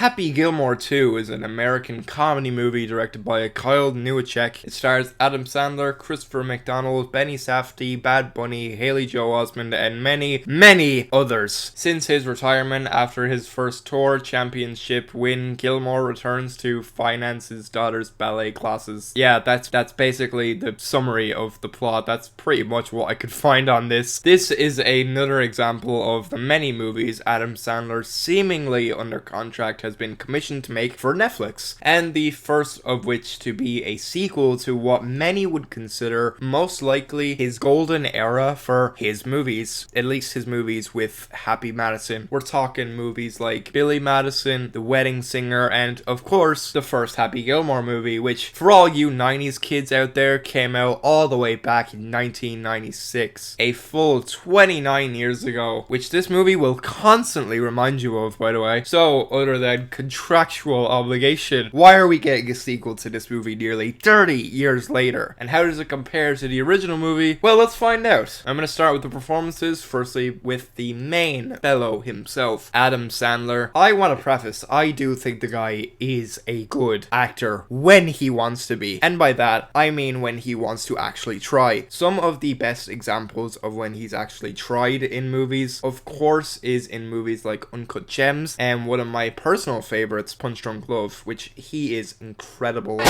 Happy Gilmore 2 is an American comedy movie directed by Kyle Newacheck. It stars Adam Sandler, Christopher McDonald, Benny Safdie, Bad Bunny, Haley Joel Osment, and many others. Since his retirement after his first tour championship win, Gilmore returns to finance his daughter's ballet classes. Yeah, that's basically the summary of the plot. That's pretty much what I could find on this. This is another example of the many movies Adam Sandler, seemingly under contract, has been commissioned to make for Netflix, and the first of which to be a sequel to what many would consider most likely his golden era for his movies, at least his movies with Happy Madison. We're talking movies like Billy Madison, The Wedding Singer, and of course the first Happy Gilmore movie, which for all you 90s kids out there came out all the way back in 1996, a full 29 years ago, which this movie will constantly remind you of, by the way. So other than contractual obligation, why are we getting a sequel to this movie nearly 30 years later? And how does it compare to the original movie? Well, let's find out. I'm going to start with the performances, firstly with the main fellow himself, Adam Sandler. I want to preface, I do think the guy is a good actor when he wants to be. And by that, I mean when he wants to actually try. Some of the best examples of when he's actually tried in movies, of course, is in movies like Uncut Gems, and one of my personal favorites, Punch Drunk Love, which he is incredible.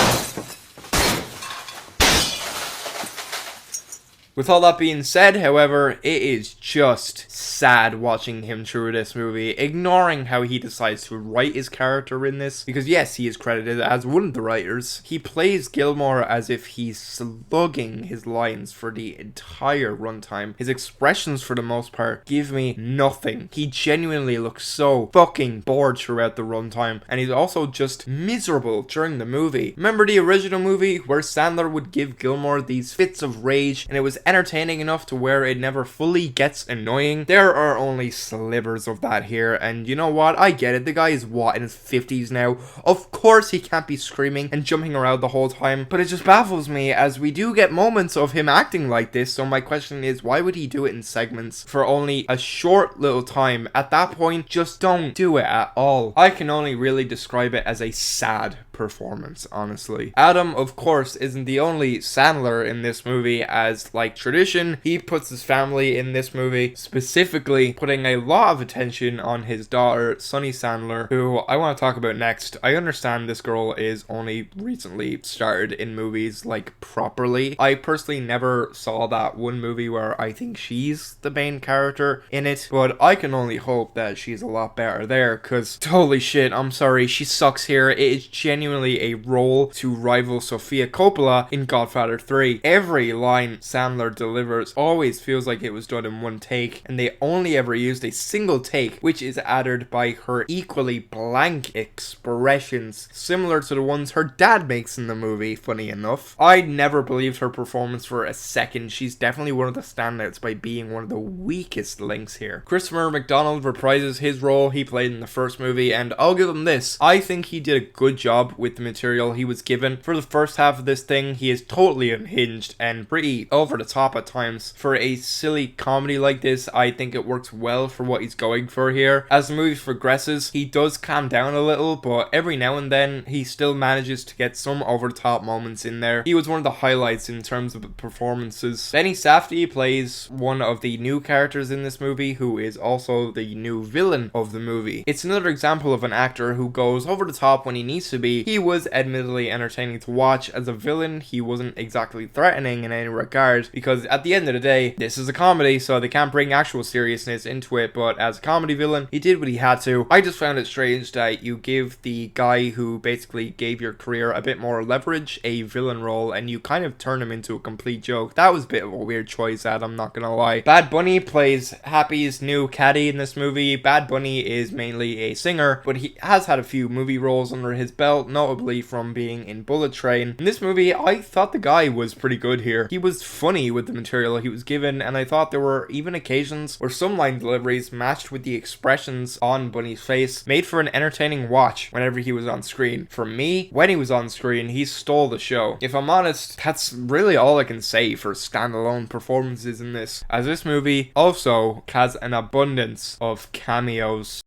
With all that being said, however, it is just sad watching him through this movie, ignoring how he decides to write his character in this, because yes, he is credited as one of the writers. He plays Gilmore as if he's slugging his lines for the entire runtime. His expressions, for the most part, give me nothing. He genuinely looks so fucking bored throughout the runtime, and he's also just miserable during the movie. Remember the original movie where Sandler would give Gilmore these fits of rage, and it was entertaining enough to where it never fully gets annoying? There are only slivers of that here, and you know what? I get it. The guy is what, in his 50s now? Of course he can't be screaming and jumping around the whole time, but it just baffles me as we do get moments of him acting like this. So my question is, why would he do it in segments for only a short little time? At that point, just don't do it at all. I can only really describe it as a sad performance, honestly. Adam, of course, isn't the only Sandler in this movie, as like tradition, he puts his family in this movie, specifically putting a lot of attention on his daughter, Sunny Sandler, who I want to talk about next. I understand this girl is only recently started in movies, like, properly. I personally never saw that one movie where I think she's the main character in it, but I can only hope that she's a lot better there, because holy shit, I'm sorry, she sucks here. It is genuinely a role to rival Sofia Coppola in Godfather 3. Every line Sandler delivers always feels like it was done in one take, and they only ever used a single take, which is added by her equally blank expressions, similar to the ones her dad makes in the movie, funny enough. I never believed her performance for a second. She's definitely one of the standouts by being one of the weakest links here. Christopher McDonald reprises his role he played in the first movie, and I'll give him this. I think he did a good job with the material he was given. For the first half of this thing, he is totally unhinged and pretty over the top at times. For a silly comedy like this, I think it works well for what he's going for here. As the movie progresses, he does calm down a little, but every now and then he still manages to get some over the top moments in there. He was one of the highlights in terms of performances. Benny Safdie plays one of the new characters in this movie, who is also the new villain of the movie. It's another example of an actor who goes over the top when he needs to be. He was admittedly entertaining to watch. As a villain, he wasn't exactly threatening in any regard, because at the end of the day, this is a comedy, so they can't bring actual seriousness into it, but as a comedy villain, he did what he had to. I just found it strange that you give the guy who basically gave your career a bit more leverage a villain role, and you kind of turn him into a complete joke. That was a bit of a weird choice, I'm not gonna lie. Bad Bunny plays Happy's new caddy in this movie. Bad Bunny is mainly a singer, but he has had a few movie roles under his belt, notably from being in Bullet Train. In this movie, I thought the guy was pretty good here. He was funny with the material he was given, and I thought there were even occasions where some line deliveries matched with the expressions on Bunny's face made for an entertaining watch whenever he was on screen. For me, when he was on screen, he stole the show. If I'm honest, that's really all I can say for standalone performances in this, as this movie also has an abundance of cameos.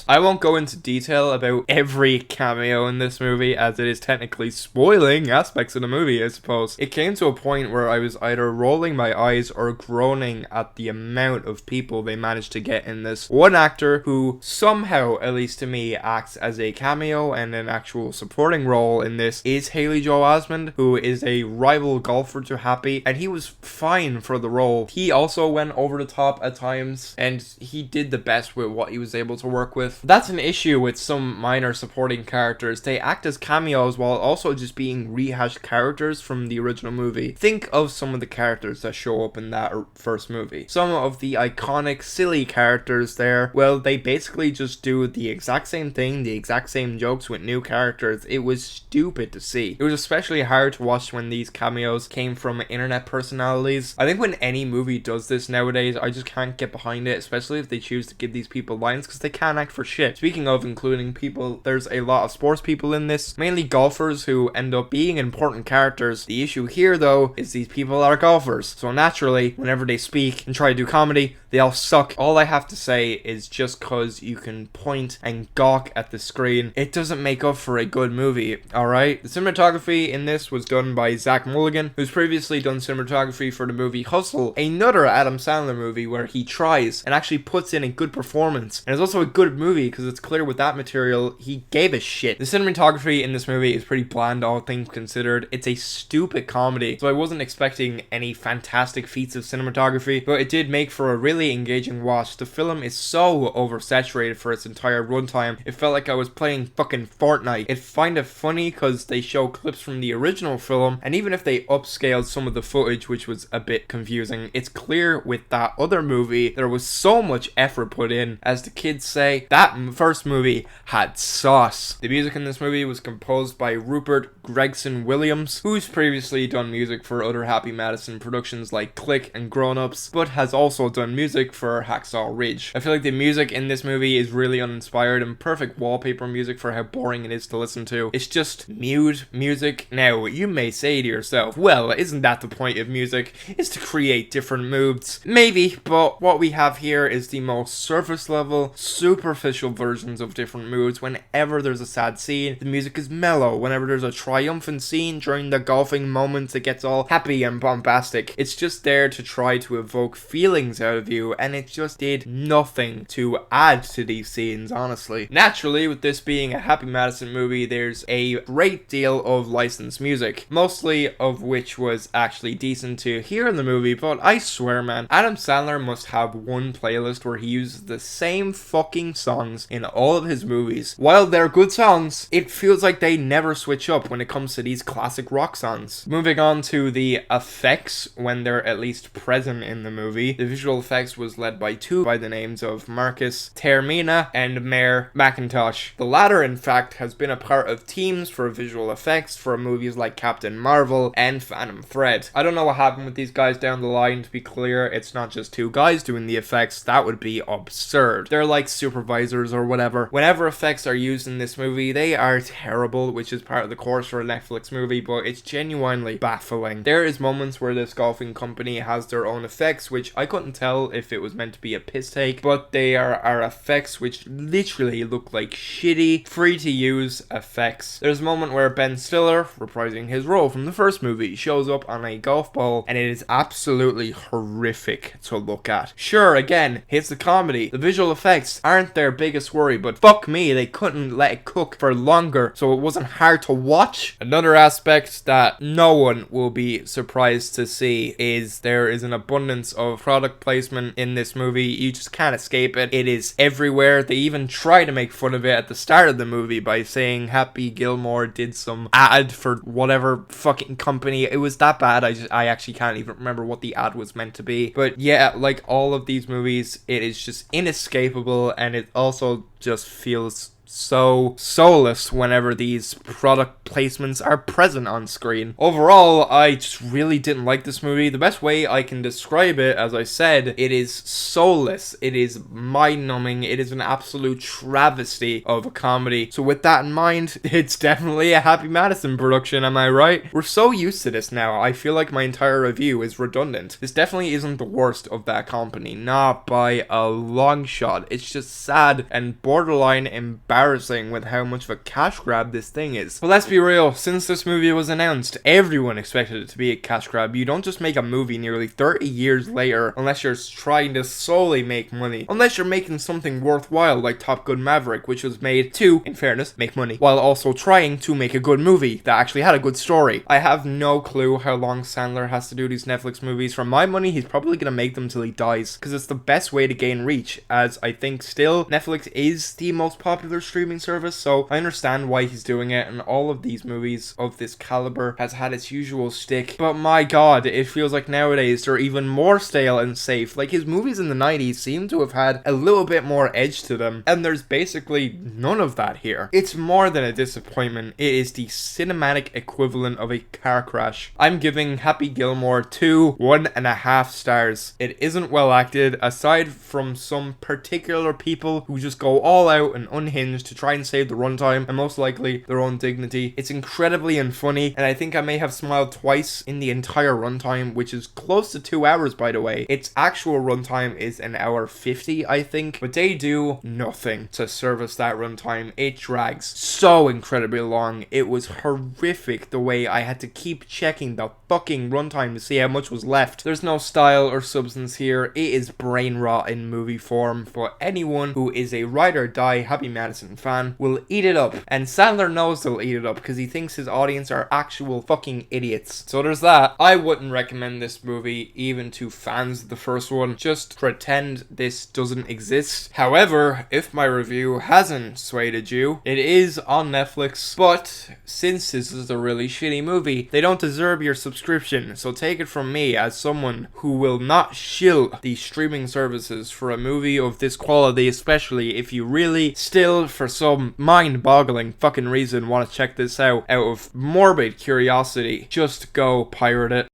I won't go into detail about every cameo in this movie, as it is technically spoiling aspects of the movie, I suppose. It came to a point where I was either rolling my eyes or groaning at the amount of people they managed to get in this. One actor who somehow, at least to me, acts as a cameo and an actual supporting role in this is Haley Joel Osment, who is a rival golfer to Happy, and he was fine for the role. He also went over the top at times, and he did the best with what he was able to work with. That's an issue with some minor supporting characters. They act as cameos while also just being rehashed characters from the original movie. Think of some of the characters that show up in that first movie. Some of the iconic, silly characters there, well, they basically just do the exact same thing, the exact same jokes with new characters. It was stupid to see. It was especially hard to watch when these cameos came from internet personalities. I think when any movie does this nowadays, I just can't get behind it, especially if they choose to give these people lines, because they can't act for shit. Speaking of including people, there's a lot of sports people in this, mainly golfers who end up being important characters. The issue here, though, is these people are golfers, so naturally, whenever they speak and try to do comedy, they all suck. All I have to say is just cause you can point and gawk at the screen, it doesn't make up for a good movie, alright? The cinematography in this was done by Zach Mulligan, who's previously done cinematography for the movie Hustle, another Adam Sandler movie where he tries and actually puts in a good performance. And it's also a good movie because it's clear with that material, he gave a shit. The cinematography in this movie is pretty bland, all things considered. It's a stupid comedy, so I wasn't expecting any fantastic feats of cinematography, but it did make for a really engaging watch. The film is so oversaturated for its entire runtime. It felt like I was playing fucking Fortnite. I find it funny because they show clips from the original film, and even if they upscaled some of the footage, which was a bit confusing, it's clear with that other movie there was so much effort put in. As the kids say, that first movie had sauce. The music in this movie was composed by Rupert Gregson Williams, who's previously done music for other Happy Madison productions like Click and Grown Ups, but has also done music for Hacksaw Ridge. I feel like the music in this movie is really uninspired and perfect wallpaper music for how boring it is to listen to. It's just mute music. Now, you may say to yourself, well, isn't that the point of music? Is to create different moods? Maybe, but what we have here is the most surface level, superficial versions of different moods. Whenever there's a sad scene, the music is mellow. Whenever there's a triumphant scene during the golfing moments, it gets all happy and bombastic. It's just there to try to evoke feelings out of you, and it just did nothing to add to these scenes, honestly. Naturally, with this being a Happy Madison movie, there's a great deal of licensed music, mostly of which was actually decent to hear in the movie, but I swear, man, Adam Sandler must have one playlist where he uses the same fucking songs in all of his movies. While they're good songs, it feels like they never switch up when it comes to these classic rock songs. Moving on to the effects, when they're at least present in the movie, the visual effects was led by two by the names of Marcus Termina and Mayor McIntosh. The latter, in fact, has been a part of teams for visual effects for movies like Captain Marvel and Phantom Thread. I don't know what happened with these guys down the line. To be clear, it's not just two guys doing the effects. That would be absurd. They're like supervisors or whatever. Whenever effects are used in this movie, they are terrible, which is part of the course for a Netflix movie, but it's genuinely baffling. There is moments where this golfing company has their own effects, which I couldn't tell if it was meant to be a piss take, but they are effects which literally look like shitty, free to use effects. There's a moment where Ben Stiller, reprising his role from the first movie, shows up on a golf ball, and it is absolutely horrific to look at. Sure, again, it's the comedy. The visual effects aren't their biggest worry, but fuck me, they couldn't let it cook for longer, so it wasn't hard to watch. Another aspect that no one will be surprised to see is there is an abundance of product placement in this movie. You just can't escape it. It is everywhere. They even try to make fun of it at the start of the movie by saying Happy Gilmore did some ad for whatever fucking company. It was that bad. I actually can't even remember what the ad was meant to be. But yeah, like all of these movies, it is just inescapable, and it also just feels so soulless whenever these product placements are present on screen. Overall, I just really didn't like this movie. The best way I can describe it, as I said, it is soulless, it is mind-numbing, it is an absolute travesty of a comedy. So with that in mind, it's definitely a Happy Madison production, am I right? We're so used to this now, I feel like my entire review is redundant. This definitely isn't the worst of that company, not by a long shot. It's just sad and borderline embarrassing with how much of a cash grab this thing is. But let's be real, since this movie was announced, everyone expected it to be a cash grab. You don't just make a movie nearly 30 years later unless you're trying to solely make money. Unless you're making something worthwhile like Top Gun Maverick, which was made to, in fairness, make money, while also trying to make a good movie that actually had a good story. I have no clue how long Sandler has to do these Netflix movies. For my money, he's probably gonna make them till he dies, because it's the best way to gain reach, as I think still Netflix is the most popular streaming service, so I understand why he's doing it, and all of these movies of this caliber has had its usual shtick, but my god, it feels like nowadays they're even more stale and safe. Like, his movies in the 90s seem to have had a little bit more edge to them, and there's basically none of that here. It's more than a disappointment, it is the cinematic equivalent of a car crash. I'm giving Happy Gilmore 1.5 stars. It isn't well acted, aside from some particular people who just go all out and unhinged to try and save the runtime, and most likely their own dignity. It's incredibly unfunny, and I think I may have smiled twice in the entire runtime, which is close to 2 hours, by the way. Its actual runtime is 1:50, I think, but they do nothing to service that runtime. It drags so incredibly long. It was horrific the way I had to keep checking the fucking runtime to see how much was left. There's no style or substance here. It is brain rot in movie form, but anyone who is a ride or die Happy Madison fan will eat it up, and Sandler knows they'll eat it up because he thinks his audience are actual fucking idiots. So there's that. I wouldn't recommend this movie even to fans of the first one. Just pretend this doesn't exist. However, if my review hasn't swayed you, it is on Netflix, but since this is a really shitty movie, they don't deserve your subscription, so take it from me as someone who will not shill the streaming services for a movie of this quality, especially if you really still, for some mind-boggling fucking reason, want to check this out of morbid curiosity. Just go pirate it.